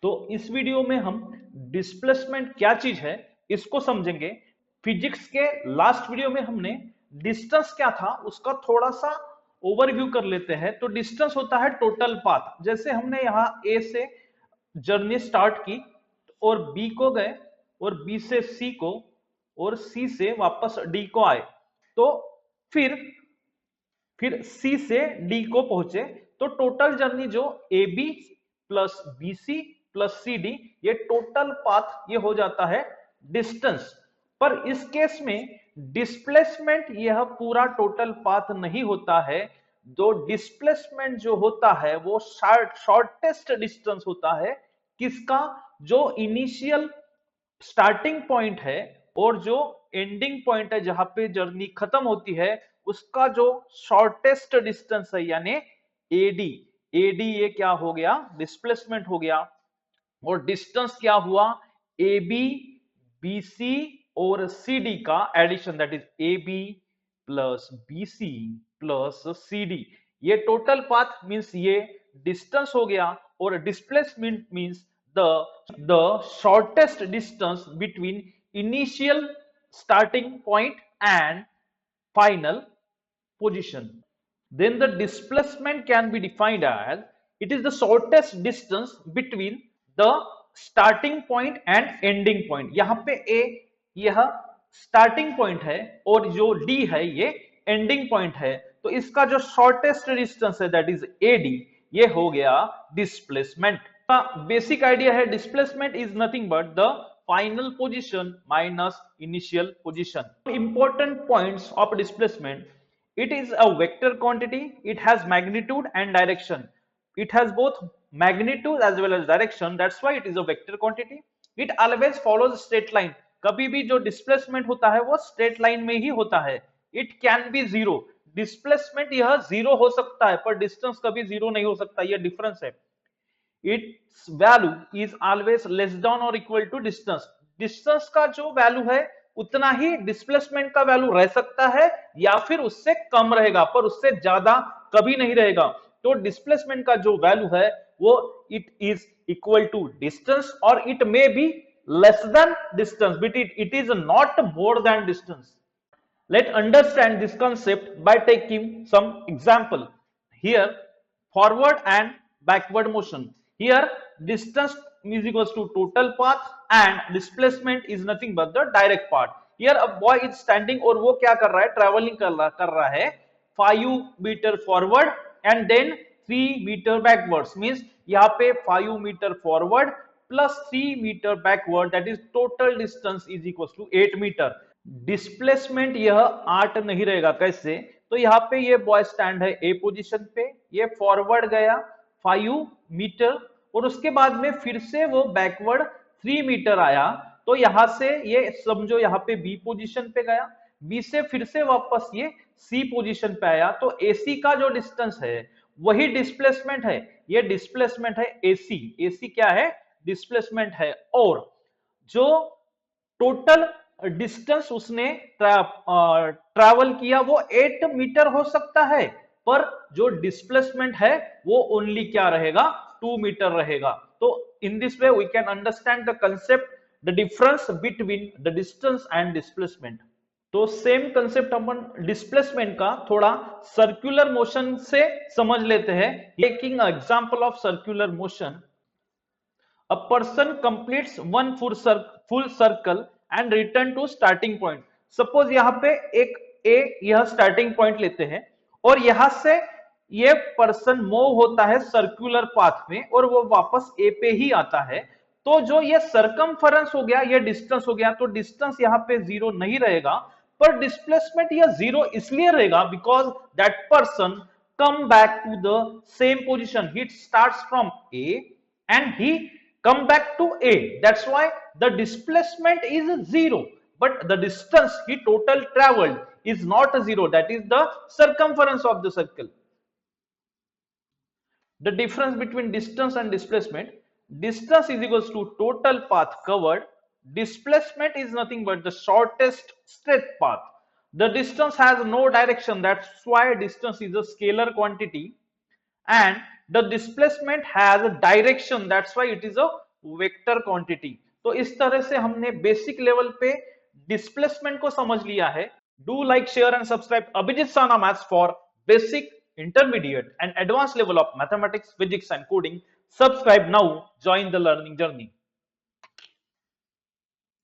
तो इस वीडियो में हम डिस्प्लेसमेंट क्या चीज है इसको समझेंगे। फिजिक्स के लास्ट वीडियो में हमने डिस्टेंस क्या था उसका थोड़ा सा ओवरव्यू कर लेते हैं। तो डिस्टेंस होता है टोटल पाथ। जैसे हमने यहाँ ए से जर्नी स्टार्ट की और बी को गए और बी से सी को और सी से वापस डी को आए, तो फिर सी से डी को पहुंचे, तो टोटल जर्नी जो A B plus B C plus C D, ये टोटल पाथ ये हो जाता है डिस्टेंस। पर इस केस में डिस्प्लेसमेंट यह पूरा टोटल पाथ नहीं होता है। जो डिस्प्लेसमेंट जो होता है वो शॉर्टेस्ट डिस्टेंस होता है। किसका? जो इनिशियल स्टार्टिंग पॉइंट है और जो एंडिंग पॉइंट है जहां पे जर्नी खत्म होती है, उसका जो शॉर्टेस्ट डिस्टेंस है यानी एडी। एडी ये क्या हो गया? डिस्प्लेसमेंट हो गया। और डिस्टेंस क्या हुआ? ए बी बी सी और सी डी का addition, that is A B plus B C plus C D. ये टोटल पाथ मीन्स ये डिस्टेंस हो गया। और displacement means the shortest distance between initial starting point and final position. Then the displacement can be defined as it is the shortest distance between the starting point and ending point. यहाँ पे A यह starting point है और जो D है ये ending point है, तो इसका जो shortest distance है that is AD, ये हो गया displacement का बेसिक आइडिया है। Displacement is nothing but the final position minus initial position. Important points of displacement: it is a vector quantity, it has magnitude and direction, it has both magnitude as well as direction, that's why it is a vector quantity. It always follows straight line, कभी भी जो displacement होता है वो straight line में ही होता है। It can be zero, displacement यह जीरो हो सकता है पर डिस्टेंस कभी जीरो नहीं हो सकता, यह डिफरेंस है। its value is always less than or equal to distance. Distance का जो वैल्यू है उतना ही डिस्प्लेसमेंट का वैल्यू रह सकता है या फिर उससे कम रहेगा, पर उससे ज्यादा कभी नहीं रहेगा। तो डिस्प्लेसमेंट का जो वैल्यू है वो it is equal to distance और it may be less than distance but it is not more than distance. Let's understand this concept by taking some example. Here, forward and backward motion. Here, distance is equals to total path and displacement is nothing but the direct part. Here, a boy is standing और वो क्या कर रहा है? Traveling कर रहा है 5 meter forward and then 3 meter backwards. Means यहाँ पे 5 meter forward plus 3 meter backward, that is total distance is equals to 8 meter. Displacement यह 8 नहीं रहेगा। कैसे? तो यहाँ पे ये बॉय स्टैंड है ए पोजीशन पे, ये फॉरवर्ड गया 5 मीटर और उसके बाद में फिर से वो बैकवर्ड 3 मीटर आया। तो यहां से ये समझो यहाँ पे बी पोजीशन पे गया, बी से फिर से वापस ये सी पोजीशन पे आया। तो एसी का जो डिस्टेंस है वही डिस्प्लेसमेंट है। ये डिस्प्लेसमेंट है एसी। एसी क्या है? डिस्प्लेसमेंट है। और जो टोटल डिस्टेंस उसने ट्रैवल किया वो 8 मीटर हो सकता है, पर जो डिस्प्लेसमेंट है वो ओनली क्या रहेगा? 2 मीटर रहेगा। तो in this way we can understand the concept, the difference between the distance and displacement. तो सेम कंसेप्ट अपन डिस्प्लेसमेंट का थोड़ा सर्कुलर मोशन से समझ लेते हैं। Taking example of circular motion, a person completes one full circle and return to starting point. Suppose यहाँ पे एक A यह starting point लेते हैं और यहां से ये पर्सन मूव होता है सर्कुलर पाथ में और वो वापस A पे ही आता है। तो जो ये सरकमफरेंस हो गया, ये डिस्टेंस हो गया, तो डिस्टेंस यहाँ पे जीरो नहीं रहेगा, पर डिस्प्लेसमेंट यह जीरो इसलिए रहेगा because that person come back to the same position. He starts from A and he come back to A. That's why the displacement is zero, but the distance he total traveled is not zero. That is the circumference of the circle. The difference between distance and displacement: distance is equals to total path covered. Displacement is nothing but the shortest straight path. The distance has no direction. That's why distance is a scalar quantity. And the displacement has a direction, that's why it is a vector quantity. तो इस तरह से हमने basic level पे displacement को समझ लिया है। Do like share and subscribe Abhijeet Sana maths for basic intermediate and advanced level of mathematics, physics and coding. Subscribe now, join the learning journey.